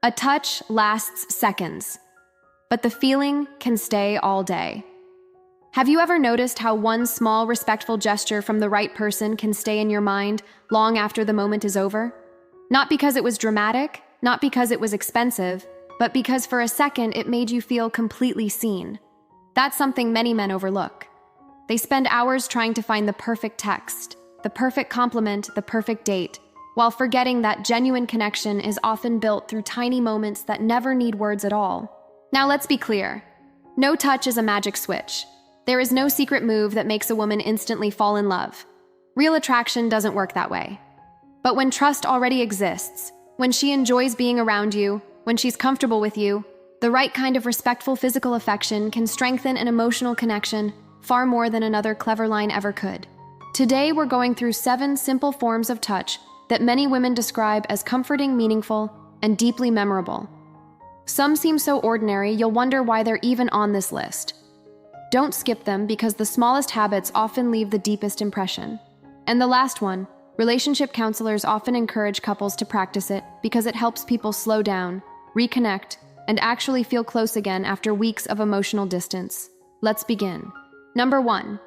A touch lasts seconds, but the feeling can stay all day. Have you ever noticed how one small, respectful gesture from the right person can stay in your mind long after the moment is over? Not because it was dramatic, not because it was expensive, but because for a second it made you feel completely seen. That's something many men overlook. They spend hours trying to find the perfect text, the perfect compliment, the perfect date, while forgetting that genuine connection is often built through tiny moments that never need words at all. Now let's be clear. No touch is a magic switch. There is no secret move that makes a woman instantly fall in love. Real attraction doesn't work that way. But when trust already exists, when she enjoys being around you, when she's comfortable with you, the right kind of respectful physical affection can strengthen an emotional connection far more than another clever line ever could. Today we're going through 7 simple forms of touch that many women describe as comforting, meaningful, and deeply memorable. Some seem so ordinary, you'll wonder why they're even on this list. Don't skip them because the smallest habits often leave the deepest impression. And the last one, relationship counselors often encourage couples to practice it because it helps people slow down, reconnect, and actually feel close again after weeks of emotional distance. Let's begin. Number 1.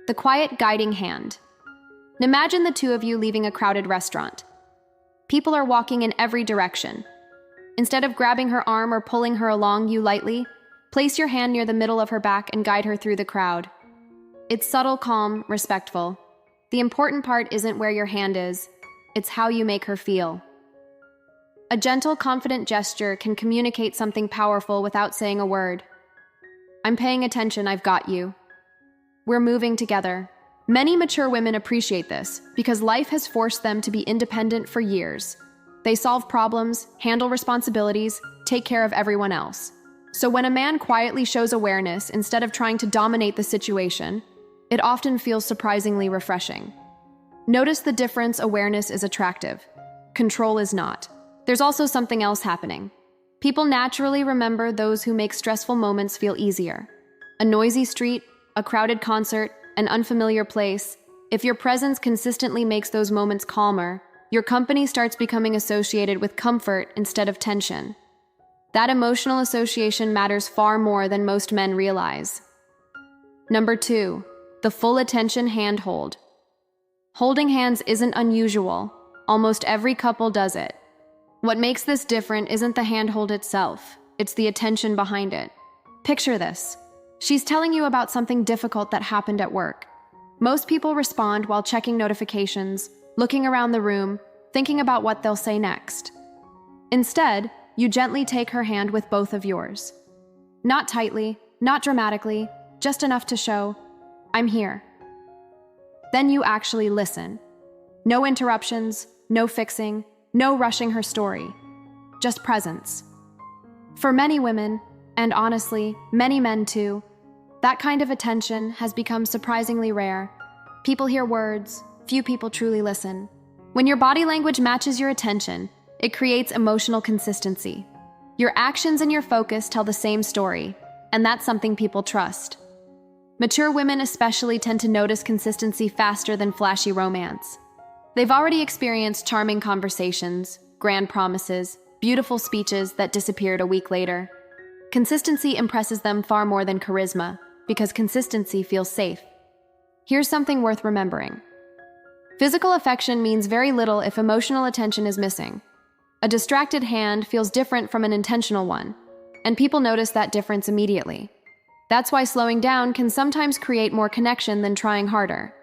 The quiet guiding hand. Imagine the two of you leaving a crowded restaurant. People are walking in every direction. Instead of grabbing her arm or pulling her along you lightly, place your hand near the middle of her back and guide her through the crowd. It's subtle, calm, respectful. The important part isn't where your hand is, it's how you make her feel. A gentle, confident gesture can communicate something powerful without saying a word. I'm paying attention, I've got you. We're moving together. Many mature women appreciate this because life has forced them to be independent for years. They solve problems, handle responsibilities, take care of everyone else. So when a man quietly shows awareness instead of trying to dominate the situation, it often feels surprisingly refreshing. Notice the difference. Awareness is attractive. Control is not. There's also something else happening. People naturally remember those who make stressful moments feel easier. A noisy street, a crowded concert, an unfamiliar place. If your presence consistently makes those moments calmer, your company starts becoming associated with comfort instead of tension. That emotional association matters far more than most men realize. Number 2, the full attention hand hold. Holding hands isn't unusual. Almost every couple does it. What makes this different isn't the handhold itself, it's the attention behind it. Picture this. She's telling you about something difficult that happened at work. Most people respond while checking notifications, looking around the room, thinking about what they'll say next. Instead, you gently take her hand with both of yours. Not tightly, not dramatically, just enough to show, I'm here. Then you actually listen. No interruptions, no fixing, no rushing her story. Just presence. For many women, and honestly, many men too, that kind of attention has become surprisingly rare. People hear words, few people truly listen. When your body language matches your attention, it creates emotional consistency. Your actions and your focus tell the same story, and that's something people trust. Mature women especially tend to notice consistency faster than flashy romance. They've already experienced charming conversations, grand promises, beautiful speeches that disappeared a week later. Consistency impresses them far more than charisma, because consistency feels safe. Here's something worth remembering. Physical affection means very little if emotional attention is missing. A distracted hand feels different from an intentional one, and people notice that difference immediately. That's why slowing down can sometimes create more connection than trying harder.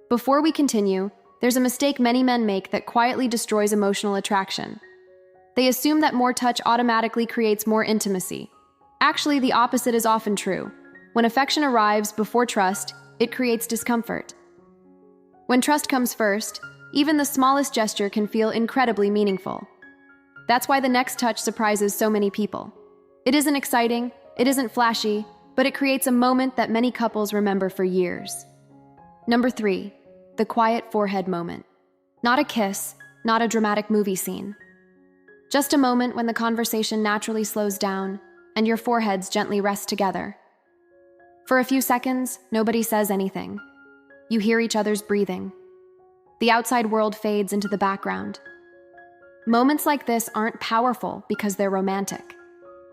Before we continue, there's a mistake many men make that quietly destroys emotional attraction. They assume that more touch automatically creates more intimacy. Actually, the opposite is often true. When affection arrives before trust, it creates discomfort. When trust comes first, even the smallest gesture can feel incredibly meaningful. That's why the next touch surprises so many people. It isn't exciting, it isn't flashy, but it creates a moment that many couples remember for years. Number 3, the quiet forehead moment. Not a kiss, not a dramatic movie scene. Just a moment when the conversation naturally slows down and your foreheads gently rest together. For a few seconds, nobody says anything. You hear each other's breathing. The outside world fades into the background. Moments like this aren't powerful because they're romantic.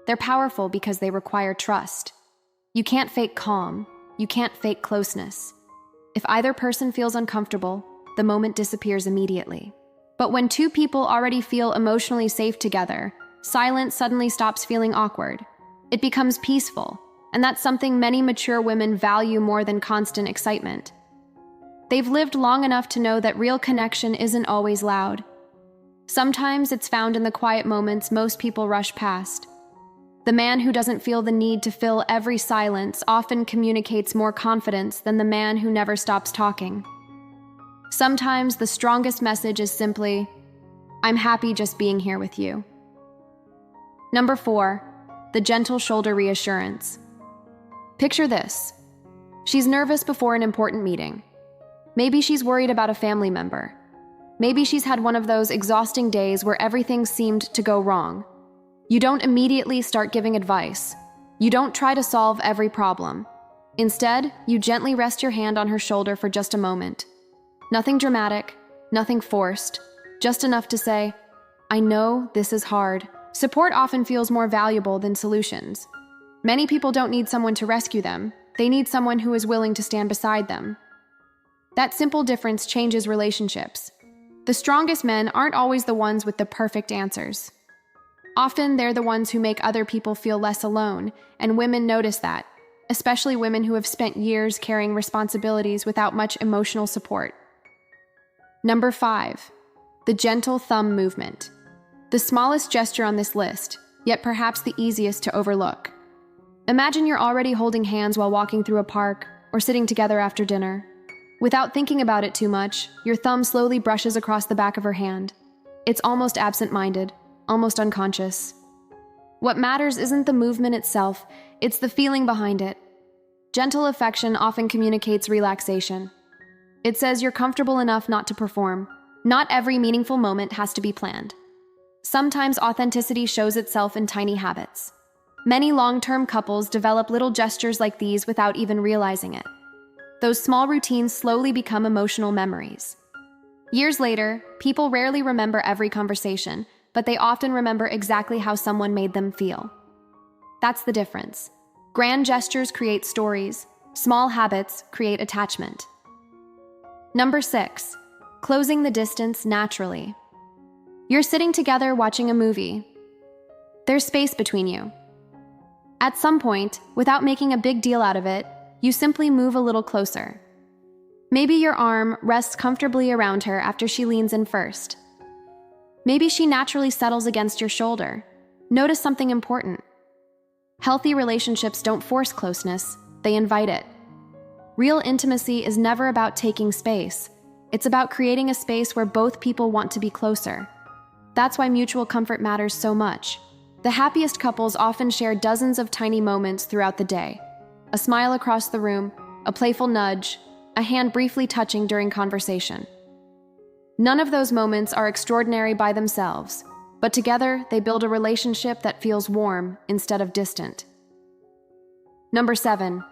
They're powerful because they require trust. You can't fake calm. You can't fake closeness. If either person feels uncomfortable, the moment disappears immediately. But when two people already feel emotionally safe together, silence suddenly stops feeling awkward. It becomes peaceful, and that's something many mature women value more than constant excitement. They've lived long enough to know that real connection isn't always loud. Sometimes it's found in the quiet moments most people rush past. The man who doesn't feel the need to fill every silence often communicates more confidence than the man who never stops talking. Sometimes the strongest message is simply, "I'm happy just being here with you." Number 4, the gentle shoulder reassurance. Picture this. She's nervous before an important meeting. Maybe she's worried about a family member. Maybe she's had one of those exhausting days where everything seemed to go wrong. You don't immediately start giving advice. You don't try to solve every problem. Instead, you gently rest your hand on her shoulder for just a moment. Nothing dramatic, nothing forced, just enough to say, "I know this is hard." Support often feels more valuable than solutions. Many people don't need someone to rescue them. They need someone who is willing to stand beside them. That simple difference changes relationships. The strongest men aren't always the ones with the perfect answers. Often they're the ones who make other people feel less alone, and women notice that, especially women who have spent years carrying responsibilities without much emotional support. Number 5, the gentle thumb movement. The smallest gesture on this list, yet perhaps the easiest to overlook. Imagine you're already holding hands while walking through a park or sitting together after dinner. Without thinking about it too much, your thumb slowly brushes across the back of her hand. It's almost absent-minded, almost unconscious. What matters isn't the movement itself, it's the feeling behind it. Gentle affection often communicates relaxation. It says you're comfortable enough not to perform. Not every meaningful moment has to be planned. Sometimes authenticity shows itself in tiny habits. Many long-term couples develop little gestures like these without even realizing it. Those small routines slowly become emotional memories. Years later, people rarely remember every conversation, but they often remember exactly how someone made them feel. That's the difference. Grand gestures create stories. Small habits create attachment. Number 6, closing the distance naturally. You're sitting together watching a movie. There's space between you. At some point, without making a big deal out of it, you simply move a little closer. Maybe your arm rests comfortably around her after she leans in first. Maybe she naturally settles against your shoulder. Notice something important. Healthy relationships don't force closeness, they invite it. Real intimacy is never about taking space. It's about creating a space where both people want to be closer. That's why mutual comfort matters so much. The happiest couples often share dozens of tiny moments throughout the day. A smile across the room, a playful nudge, a hand briefly touching during conversation. None of those moments are extraordinary by themselves, but together they build a relationship that feels warm instead of distant. Number 7,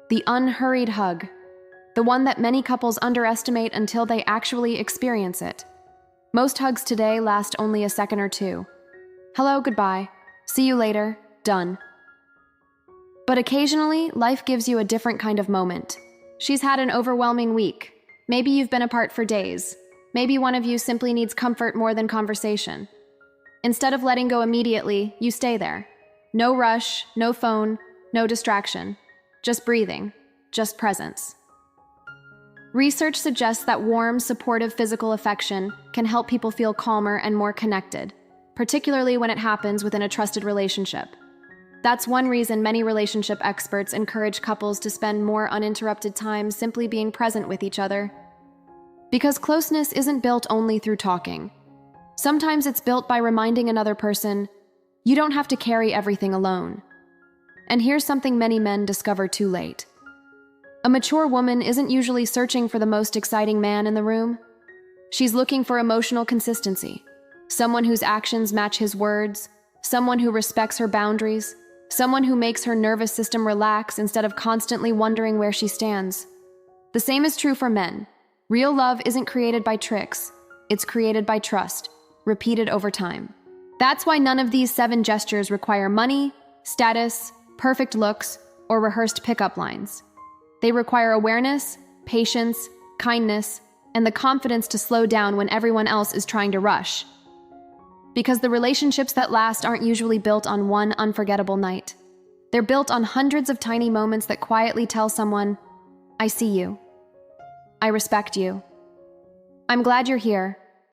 the unhurried hug. The one that many couples underestimate until they actually experience it. Most hugs today last only a second or two. Hello, goodbye. See you later. Done. But occasionally, life gives you a different kind of moment. She's had an overwhelming week. Maybe you've been apart for days. Maybe one of you simply needs comfort more than conversation. Instead of letting go immediately, you stay there. No rush, no phone, no distraction. Just breathing, just presence. Research suggests that warm, supportive physical affection can help people feel calmer and more connected, particularly when it happens within a trusted relationship. That's one reason many relationship experts encourage couples to spend more uninterrupted time simply being present with each other. Because closeness isn't built only through talking. Sometimes it's built by reminding another person, you don't have to carry everything alone. And here's something many men discover too late. A mature woman isn't usually searching for the most exciting man in the room. She's looking for emotional consistency, someone whose actions match his words, someone who respects her boundaries, someone who makes her nervous system relax instead of constantly wondering where she stands. The same is true for men. Real love isn't created by tricks, it's created by trust. repeated over time. That's why none of these 7 gestures require money, status, perfect looks, or rehearsed pickup lines. They require awareness, patience, kindness, and the confidence to slow down when everyone else is trying to rush. Because the relationships that last aren't usually built on one unforgettable night. They're built on hundreds of tiny moments that quietly tell someone, I see you. I respect you. I'm glad you're here,